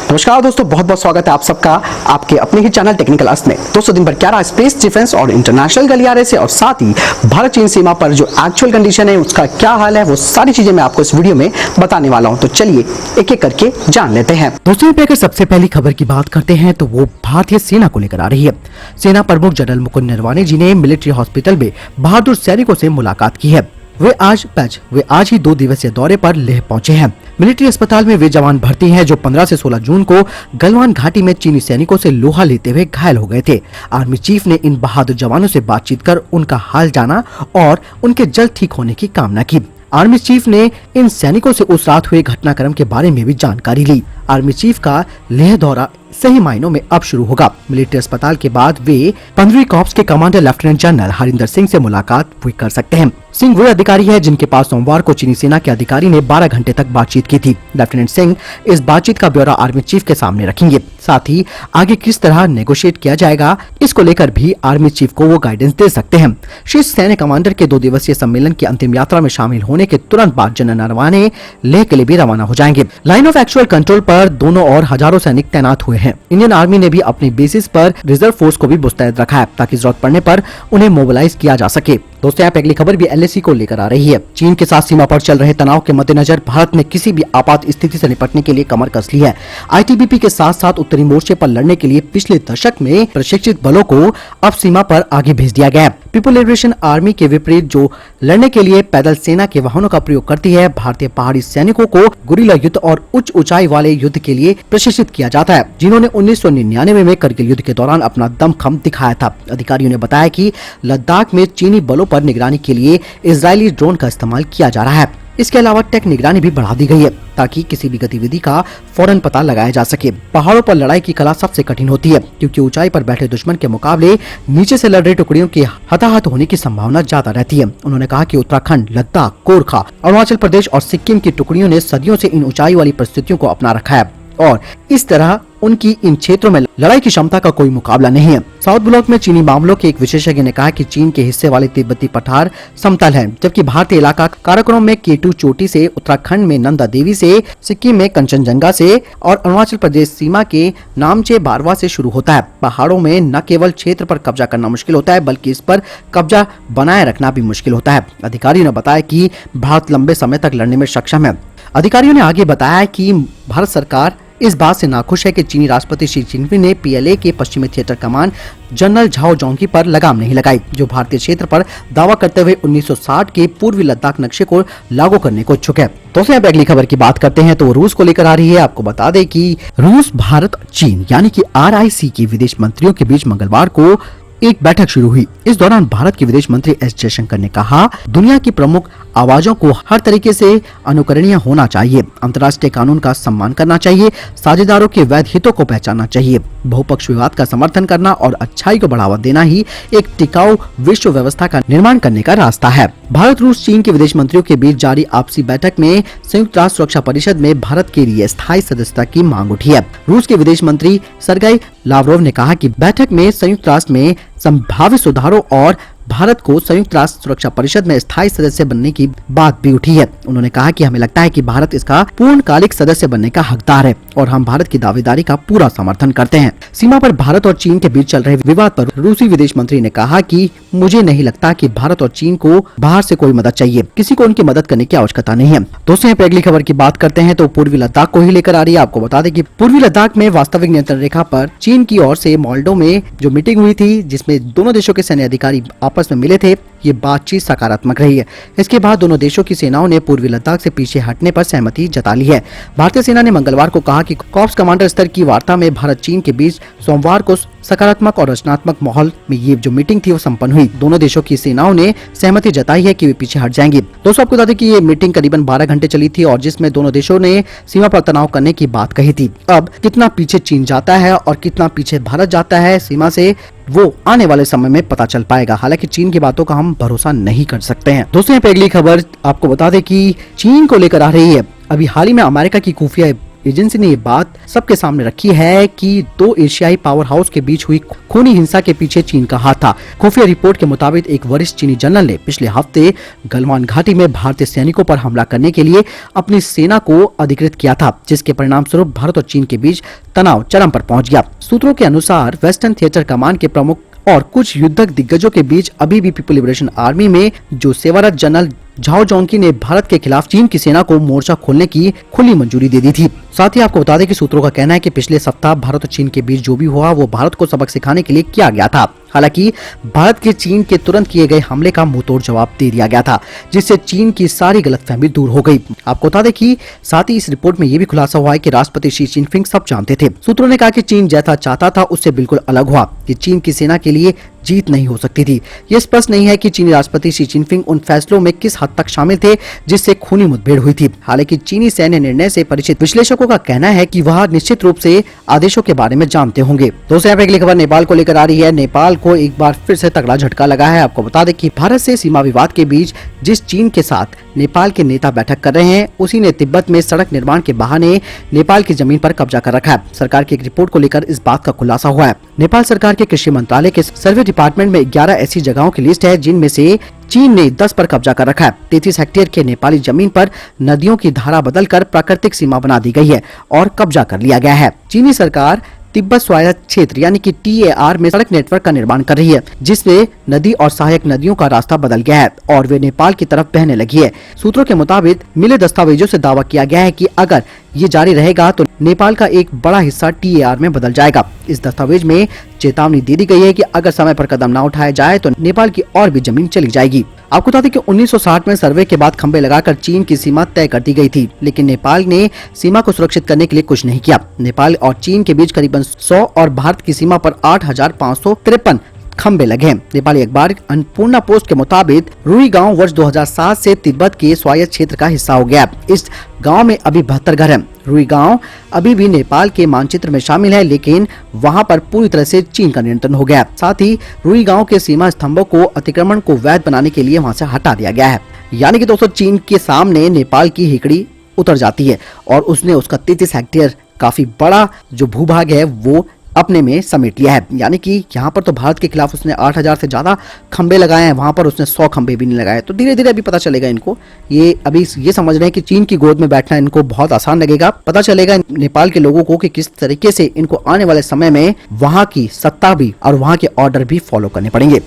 नमस्कार दोस्तों, बहुत बहुत स्वागत है आप सबका आपके अपने ही चैनल टेक्निकल अर्थ में। दोस्तों दिन भर क्या रहा स्पेस डिफेंस और इंटरनेशनल गलियारे से, और साथ ही भारत चीन सीमा पर जो एक्चुअल कंडीशन है उसका क्या हाल है, वो सारी चीजें मैं आपको इस वीडियो में बताने वाला हूं। तो चलिए एक एक करके जान लेते हैं। दोस्तों पे अगर सबसे पहली खबर की बात करते हैं तो वो भारतीय सेना को लेकर आ रही है। सेना प्रमुख जनरल मुकुंद नरवाने जी ने मिलिट्री हॉस्पिटल में बहादुर सैनिकों से मुलाकात की है। वे आज ही 2 दिवसीय दौरे पर लेह पहुंचे हैं। मिलिट्री अस्पताल में वे जवान भर्ती हैं जो 15 से 16 जून को गलवान घाटी में चीनी सैनिकों से लोहा लेते हुए घायल हो गए थे। आर्मी चीफ ने इन बहादुर जवानों से बातचीत कर उनका हाल जाना और उनके जल्द ठीक होने की कामना की। आर्मी चीफ ने इन सैनिकों से उस रात हुए घटनाक्रम के बारे में भी जानकारी ली। आर्मी चीफ का लेह दौरा सही मायनों में अब शुरू होगा। मिलिट्री अस्पताल के बाद वे 15वीं कॉर्प्स के commander lieutenant general Harinder Singh से मुलाकात भी कर सकते हैं। सिंह वे अधिकारी है जिनके पास सोमवार को चीनी सेना के अधिकारी ने 12 घंटे तक बातचीत की थी। लेफ्टिनेंट सिंह इस बातचीत का ब्यौरा आर्मी चीफ के सामने रखेंगे। साथ ही आगे किस तरह नेगोशिएट किया जाएगा इसको लेकर भी आर्मी चीफ को वो गाइडेंस दे सकते हैं। शीर्ष सैन्य कमांडर के 2 दिवसीय सम्मेलन की अंतिम यात्रा में शामिल होने के तुरंत बाद जनरल नरवाने लेह के लिए भी रवाना हो जाएंगे। लाइन ऑफ एक्चुअल कंट्रोल पर दोनों और हजारों सैनिक तैनात हुए हैं। इंडियन आर्मी ने भी अपनी बेसिस पर रिजर्व फोर्स को भी मुस्तैद रखा है ताकि जरूरत पड़ने पर उन्हें मोबिलाइज किया जा सके। दोस्तों यहाँ पे अगली खबर भी एलएसी को लेकर आ रही है। चीन के साथ सीमा पर चल रहे तनाव के मद्देनजर भारत ने किसी भी आपात स्थिति से निपटने के लिए कमर कस ली है। आईटीबीपी के साथ साथ उत्तरी मोर्चे पर लड़ने के लिए पिछले दशक में प्रशिक्षित बलों को अब सीमा पर आगे भेज दिया गया है। पीपुल लिबरेशन आर्मी के विपरीत जो लड़ने के लिए पैदल सेना के वाहनों का प्रयोग करती है, भारतीय पहाड़ी सैनिकों को गुरिल्ला युद्ध और उच्च ऊंचाई वाले युद्ध के लिए प्रशिक्षित किया जाता है, जिन्होंने 1999 में करगिल युद्ध के दौरान अपना दमखम दिखाया था। अधिकारियों ने बताया कि लद्दाख में चीनी बलों पर निगरानी के लिए इजरायली ड्रोन का इस्तेमाल किया जा रहा है। इसके अलावा टेक निगरानी भी बढ़ा दी गई है ताकि किसी भी गतिविधि का फौरन पता लगाया जा सके। पहाड़ों पर लड़ाई की कला सबसे कठिन होती है क्योंकि ऊंचाई पर बैठे दुश्मन के मुकाबले नीचे से लड़ रही टुकड़ियों की हताहत होने की संभावना ज्यादा रहती है। उन्होंने कहा कि उत्तराखंड, लद्दाख, गोरखा, अरुणाचल प्रदेश और सिक्किम की टुकड़ियों ने सदियों से इन ऊंचाई वाली परिस्थितियों को अपना रखा है और इस तरह उनकी इन क्षेत्रों में लड़ाई की क्षमता का कोई मुकाबला नहीं है। साउथ ब्लॉक में चीनी मामलों के एक विशेषज्ञ ने कहा कि चीन के हिस्से वाले तिब्बती पठार समतल हैं, जबकि भारतीय इलाका काराकोरम में केटू चोटी से, उत्तराखंड में नंदा देवी से, सिक्किम में कंचनजंगा से और अरुणाचल प्रदेश सीमा के नामचे बारवा से शुरू होता है। पहाड़ों में न केवल क्षेत्र पर कब्जा करना मुश्किल होता है बल्कि इस पर कब्जा बनाए रखना भी मुश्किल होता है। अधिकारियों ने बताया कि भारत लंबे समय तक लड़ने में सक्षम है। अधिकारियों ने आगे बताया कि भारत सरकार इस बात से नाखुश है कि चीनी राष्ट्रपति शी जिनपिंग ने पीएलए के पश्चिमी थिएटर कमान जनरल झाओ जोंगी पर लगाम नहीं लगाई, जो भारतीय क्षेत्र पर दावा करते हुए 1960 के पूर्वी लद्दाख नक्शे को लागू करने को इच्छुक है। दोस्तों अब अगली खबर की बात करते हैं तो रूस को लेकर आ रही है। आपको बता दें कि रूस, भारत, चीन यानी कि RIC के विदेश मंत्रियों के बीच मंगलवार को एक बैठक शुरू हुई। इस दौरान भारत के विदेश मंत्री एस जयशंकर ने कहा, दुनिया की प्रमुख आवाजों को हर तरीके से अनुकरणीय होना चाहिए, अंतर्राष्ट्रीय कानून का सम्मान करना चाहिए, साझेदारों के वैध हितों को पहचानना चाहिए, बहुपक्ष विवाद का समर्थन करना और अच्छाई को बढ़ावा देना ही एक टिकाऊ विश्व व्यवस्था का निर्माण करने का रास्ता है। भारत, रूस, चीन के विदेश मंत्रियों के बीच जारी आपसी बैठक में संयुक्त राष्ट्र सुरक्षा परिषद में भारत के लिए स्थायी सदस्यता की मांग उठी है। रूस के विदेश मंत्री सर्गेई लावरोव ने कहा कि बैठक में संयुक्त राष्ट्र में संभावित सुधारों और भारत को संयुक्त राष्ट्र सुरक्षा परिषद में स्थायी सदस्य बनने की बात भी उठी है। उन्होंने कहा कि हमें लगता है कि भारत इसका पूर्णकालिक सदस्य बनने का हकदार है और हम भारत की दावेदारी का पूरा समर्थन करते हैं। सीमा पर भारत और चीन के बीच चल रहे विवाद पर रूसी विदेश मंत्री ने कहा कि मुझे नहीं लगता कि भारत और चीन को बाहर से कोई मदद चाहिए, किसी को उनकी मदद करने की आवश्यकता नहीं है। दोस्तों यहाँ पे अगली खबर की बात करते हैं तो पूर्वी लद्दाख को ही लेकर आ रही है। आपको बता दें कि पूर्वी लद्दाख में वास्तविक नियंत्रण रेखा पर चीन की ओर से मोल्डो में जो मीटिंग हुई थी, जिसमें दोनों देशों के सैन्य अधिकारी आपस में मिले थे, ये बातचीत सकारात्मक रही है। इसके बाद दोनों देशों की सेनाओं ने पूर्वी लद्दाख से पीछे हटने पर सहमति जता ली है। भारतीय सेना ने मंगलवार को कहा कि कॉर्प्स कमांडर स्तर की वार्ता में भारत चीन के बीच सोमवार को सकारात्मक और रचनात्मक माहौल में ये जो मीटिंग थी वो संपन्न हुई। दोनों देशों की सेनाओं ने सहमति जताई है कि वे पीछे हट जाएंगी। दोस्तों आपको बता दें कि ये मीटिंग करीबन 12 घंटे चली थी और जिसमें दोनों देशों ने सीमा पर तनाव करने की बात कही थी। अब कितना पीछे चीन जाता है और कितना पीछे भारत जाता है सीमा से, वो आने वाले समय में पता चल पाएगा। हालांकि चीन की बातों का हम भरोसा नहीं कर सकते हैं। दोस्तों यहाँ पे अगली खबर आपको बता दें कि चीन को लेकर आ रही है। अभी हाल ही में अमेरिका की खुफिया एजेंसी ने ये बात सबके सामने रखी है कि दो एशियाई पावर हाउस के बीच हुई खूनी हिंसा के पीछे चीन का हाथ था। खुफिया रिपोर्ट के मुताबिक एक वरिष्ठ चीनी जनरल ने पिछले हफ्ते गलवान घाटी में भारतीय सैनिकों पर हमला करने के लिए अपनी सेना को अधिकृत किया था, जिसके परिणाम स्वरूप भारत और चीन के बीच तनाव चरम पर पहुंच गया। सूत्रों के अनुसार वेस्टर्न थिएटर कमान के प्रमुख और कुछ युद्धक दिग्गजों के बीच अभी भी पीपल लिबरेशन आर्मी में जो सेवारत जनरल झाओ जोंकी ने भारत के खिलाफ चीन की सेना को मोर्चा खोलने की खुली मंजूरी दे दी थी। साथ ही आपको बता दें कि सूत्रों का कहना है कि पिछले सप्ताह भारत और चीन के बीच जो भी हुआ वो भारत को सबक सिखाने के लिए किया गया था। हालांकि भारत के चीन के तुरंत किए गए हमले का मुंहतोड़ जवाब दे दिया गया था, जिससे चीन की सारी गलतफहमी दूर हो गई। आपको बता दें कि साथ ही इस रिपोर्ट में ये भी खुलासा हुआ है कि राष्ट्रपति शी जिनपिंग सब जानते थे। सूत्रों ने कहा कि चीन जैसा चाहता था उससे बिल्कुल अलग हुआ कि चीन की सेना के लिए जीत नहीं हो सकती थी। ये स्पष्ट नहीं है कि चीनी राष्ट्रपति शी जिनपिंग उन फैसलों में किस हद तक शामिल थे जिससे खूनी मुठभेड़ हुई थी। हालांकि चीनी सैन्य निर्णय से परिचित विश्लेषकों का कहना है कि वह निश्चित रूप से आदेशों के बारे में जानते होंगे। दोस्तों, यहाँ पे अगली खबर नेपाल को लेकर आ रही है। नेपाल को एक बार फिर से तगड़ा झटका लगा है। आपको बता दें कि भारत से सीमा विवाद के बीच जिस चीन के साथ नेपाल के नेता बैठक कर रहे हैं, उसी ने तिब्बत में सड़क निर्माण के बहाने नेपाल की जमीन पर कब्जा कर रखा है। सरकार की एक रिपोर्ट को लेकर इस बात का खुलासा हुआ है। नेपाल सरकार के कृषि मंत्रालय के सर्वे डिपार्टमेंट में 11 ऐसी जगहों की लिस्ट है जिनमें से चीन ने 10 पर कब्जा कर रखा है। 33 हेक्टेयर के नेपाली जमीन पर नदियों की धारा बदलकर प्राकृतिक सीमा बना दी गई है और कब्जा कर लिया गया है। चीनी सरकार तिब्बत स्वायत्त क्षेत्र यानी कि TAR में सड़क नेटवर्क का निर्माण कर रही है, जिसमें नदी और सहायक नदियों का रास्ता बदल गया है और वे नेपाल की तरफ बहने लगी है। सूत्रों के मुताबिक मिले दस्तावेजों से दावा किया गया है कि अगर ये जारी रहेगा तो नेपाल का एक बड़ा हिस्सा TAR में बदल जाएगा। इस दस्तावेज में चेतावनी दे दी गई है कि अगर समय पर कदम न उठाया जाए तो नेपाल की और भी जमीन चली जाएगी। आपको बता दें कि 1960 में सर्वे के बाद खंबे लगाकर चीन की सीमा तय कर दी गई थी, लेकिन नेपाल ने सीमा को सुरक्षित करने के लिए कुछ नहीं किया। नेपाल और चीन के बीच करीबन 100 और भारत की सीमा पर 8,553 खंबे लगे हैं। नेपाली अखबार अन्नपूर्णा पोस्ट के मुताबिक रुई गांव वर्ष 2007 से तिब्बत के स्वायत्त क्षेत्र का हिस्सा हो गया। इस गांव में अभी 72 घर हैं। रुई गांव अभी भी नेपाल के मानचित्र में शामिल है, लेकिन वहां पर पूरी तरह से चीन का नियंत्रण हो गया। साथ ही रुई गांव के सीमा स्तंभों को अतिक्रमण को वैध बनाने के लिए वहां से हटा दिया गया है। यानी कि दोस्तों, चीन के सामने नेपाल की हिकड़ी उतर जाती है और उसने उसका 33 हेक्टेयर काफी बड़ा जो भूभाग है वो अपने में समेट लिया है। यानी कि यहाँ पर तो भारत के खिलाफ उसने 8,000 से ज्यादा खंबे लगाए हैं, वहां पर उसने 100 खंबे भी नहीं लगाए। तो धीरे धीरे अभी पता चलेगा इनको, ये अभी ये समझ रहे हैं कि चीन की गोद में बैठना इनको बहुत आसान लगेगा। पता चलेगा नेपाल के लोगों को कि किस तरीके से इनको आने वाले समय में वहां की सत्ता भी और वहां के ऑर्डर भी फॉलो करने पड़ेंगे।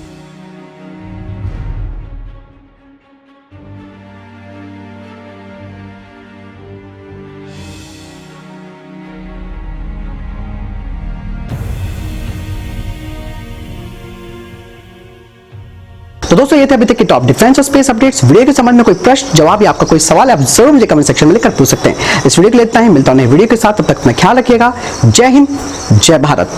तो दोस्तों, ये थे अभी तक के टॉप डिफेंस और स्पेस अपडेट्स। वीडियो के संबंध में कोई प्रश्न, जवाब या आपका कोई सवाल है, आप जरूर मुझे कमेंट सेक्शन में लिखकर पूछ सकते हैं। इस वीडियो को लेता है, मिलता हूं नए वीडियो के साथ, तब तक अपना ख्याल रखिएगा। जय हिंद, जय भारत।